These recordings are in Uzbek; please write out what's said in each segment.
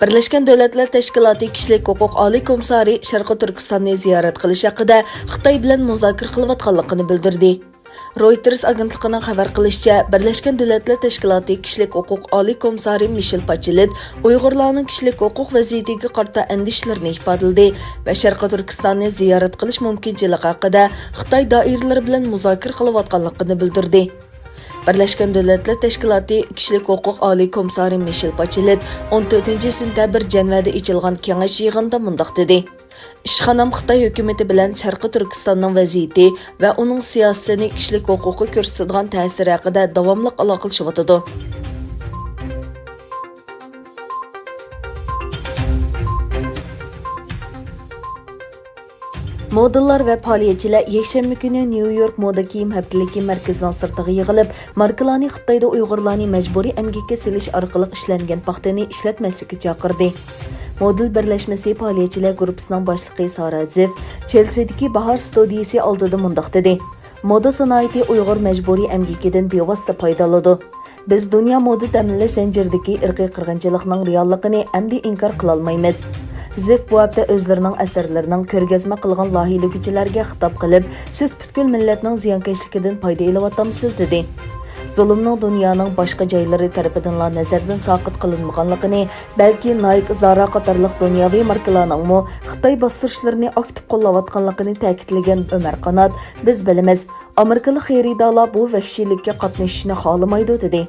Birleşken Devletler Teşkilatı Kişilik Hüquq Oliy Komissari Sharqi Turkistonni ziyorat qilish haqida Xitoy bilan muzokara qilayotganligini bildirdi. Reuters agentligining xabar qilishicha, Birleşken Devletler Teşkilatı Kişilik Hüquq Oliy Komissari Michelle Bachelet Uyg'urlarning kishilik huquq vaziyatiga qarta andishlarini ifodaladi va Sharqi Turkistonni ziyorat qilish mumkinchiligi haqida Xitoy doiralari bilan muzokara qilayotganligini bildirdi. Birleşken Devletler Teşkilatı Kişilik Hüquq Oliy Komissari Michelle Bachelet 14 sentabr Jenevada ochilgan kengash yig'inida mundaq dedi. İşxanam Xitoy hukumati bilan Sharqi Turkistonning vaziyati va uning siyosatini kishilik huquqqa ko'rsatadigan ta'siri haqida davomli aloqalashib. Modellar ve faaliyetçiler yakshanba kuni New York moda kiyim haftaligi markazining sirtiga yig'ilib, markalarni Xitoyda Uyg'urlarni majburiy emgakka silish orqali ishlangan paxtani ishlatmaslikka chaqirdi. Model birlashmasi faaliyetçiler gruppasining boshlig'i Sara Zif Chelsea'dagi Bahar studiyasi oldida mundaq dedi. Moda sanoati Uyg'ur majburiy emgakidan bevosita foydalanadi. Biz dunyo moda ta'minlash zanjiridagi irqiy qirg'inchilikning realligini endi inkor qila olmaymiz. Zif bu hafta o'zlarining asarlarining ko'rgazma qilgan loyihalovchilarga xitob qilib, siz butkul millatning ziyonkashligidan foyda olyapsizlar dedi. Zulmning dunyoning boshqa joylari tarafidan nazardan soqit qilinmaganligini, balki Nike, Zara qatorliq dunyoviy markalarning Xitoy bostirishlarini aktiv qo'llayotganligini ta'kidlagan Umar Qanot, biz bilamiz, Amerikalik xaridorlar bu vahshiylikka qatnashishni xohlamaydi dedi.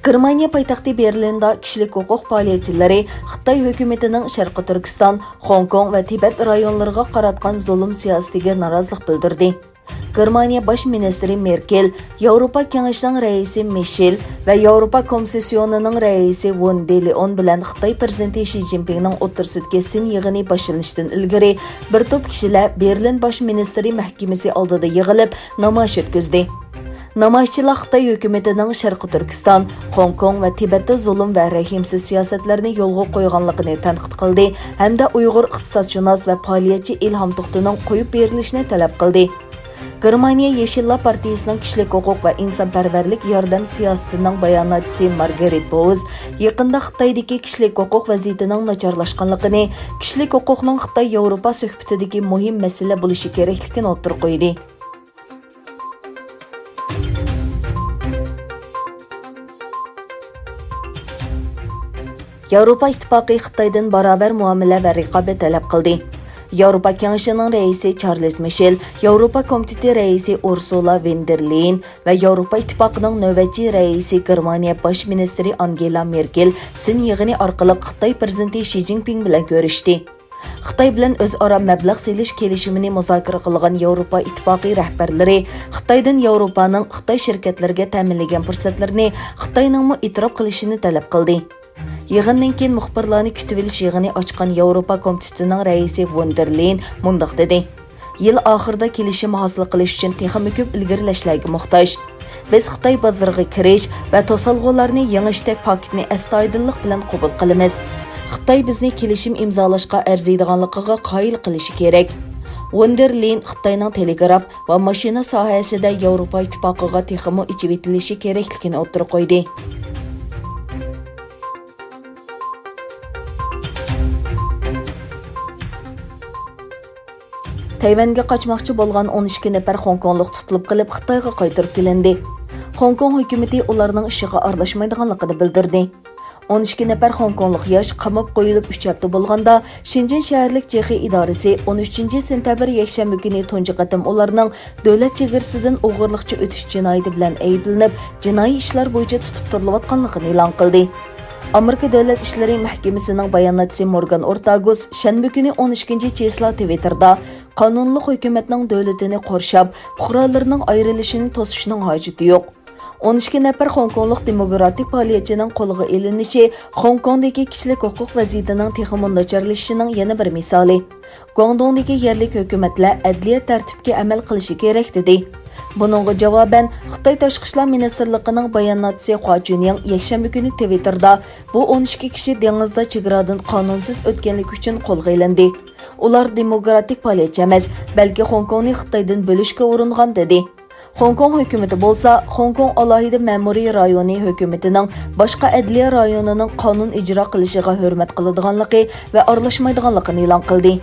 Germaniya poytaxti Berlinda kishilik huquq faoliyatchilari Xitoy hukumatining Sharqi Turkiston, Hong Kong va Tibet rayonlariga qaratgan zulm siyosatiga norozilik bildirdi. Germaniya bosh ministri Merkel, Yevropa Kengashining raisi Michel va Yevropa Komissiyonining raisi von der Leyen bilan Xitoy prezidenti Xi Jinpingning o'tirsidagi sin yig'ini boshlanishidan ilgari bir to'p kishilar Berlin bosh ministri mahkamasi oldida yig'ilib namoyish o'tkazdi. Namoyishchilar Xitoy hukumatining Sharqi Turkiston, Hong Kong va Tibetda zulm va rahimsiz siyosatlarni yo'lga qo'yganligini tanqid qildi hamda Uyg'ur iqtisodshunos va faoliyatchi Ilhom To'xtining qo'yib berilishini talab qildi. Germaniya Yeşillar partiyasining kishilik huquq va insonparvarlik yordam siyosatining bayonotchisi Margaret Bowes yaqinda Xitoydagi kishilik huquq vaziyatining nacharlashganligini, kishilik huquqning Xitoy Yevropa suhbatidagi muhim masala bo'lishi kerakligini o'tirib qo'ydi. Yevropa İttifaqı Xitoydan barobar muomala va raqobat talab qildi. Yevropa Kengashining raisi Charles Michel, Yevropa Komiteti raisi Ursula von der Leyen va Yevropa İttifoqining navbatchi raisi Germaniya bosh ministri Angela Merkel sin yig'ini orqali Xitoy prezidenti Xi Jinping bilan ko'rishdi. Xitoy bilan o'zaro mablag' selish kelishimini muzokara qilgan Yevropa Ittifoqi rahbarlari Xitoydan Yevropaning Xitoy shirkatlariga ta'minlagan fursatlarni Xitoyning e'tirof qilishini talab qildi. Yig'indan keyin muxbirlarni kutib olish yig'ini ochgan Yevropa Komitetining raisi von der Leyen mundaq dedi. Yil oxirida kelishim hosil qilish uchun texnik ko'p ilgarilashlarga muhtoj. Biz Xitoy bozoriga kirish va to'salg'ularni yengishdak paketni astoydillik bilan qabul qilamiz. Xitoy bizni kelishim imzolashga arziydiganligiga qoyil qilishi kerak. Von der Leyen Xitoyning telegraf va mashina sohasida Yevropa Ittifoqiga texmo ichib etilishi kerakligini o'tirib qo'ydi. Tayvanga qochmoqchi bo'lgan 12 nafar Hongkonglik tutilib qilib Xitoyga qaytarib kelindi. Hong Kong hukumati ularning ishiga aralashmaydiganligini bildirdi. 12 nafar Hongkonglik yosh qamab qo'yilib 3 hafta bo'lganda Shenzhen shaharlik Chexiya idorasi 13 sentabr yakshanba kuni tunji qatim ularning davlat chegarasidan o'g'irlikcha o'tish jinoyati bilan ayblanib, jinoiy ishlar bo'yicha tutib turilayotganligini e'lon qildi. Amerika Davlat ishlari mahkamasining bayonotchisi Morgan Ortagus shanba kuni 12 числа Twitterda qonunli hukumatning davlatini qorshab, fuqarolarning ayrilishini to'sishning hojati yo'q. 12 nafar Hongkonglik demokratik faoliyatchining qo'lga ilinishi Hong Kongdagi kishilik huquq vaziyatining texnik nacharlashishining yana bir misoli. Guangdongdagi yerlik hukumatlar adliya tartibga amal qilishi kerak dedi. Buningga javoban Xitoy Tashqi ishlar ministrligining bayonotchisi Hua Chunying yakshanba kuni Twitterda bu 12 kishi dengizda chegaradan qonunsiz o'tganlik uchun qo'lga ilindi. Ular demokratik faoliyatchi emas, balki Hong Kongni Xitoydan bo'lishga uringan dedi. Hong Kong hökuməti bolsa, Hong Kong alohida ma'muriy rayoni hökumətinin boshqa adliya rayonining qonun ijro qilishiga hurmat qiladiganligi va aralashmaydiganligini e'lon qildi.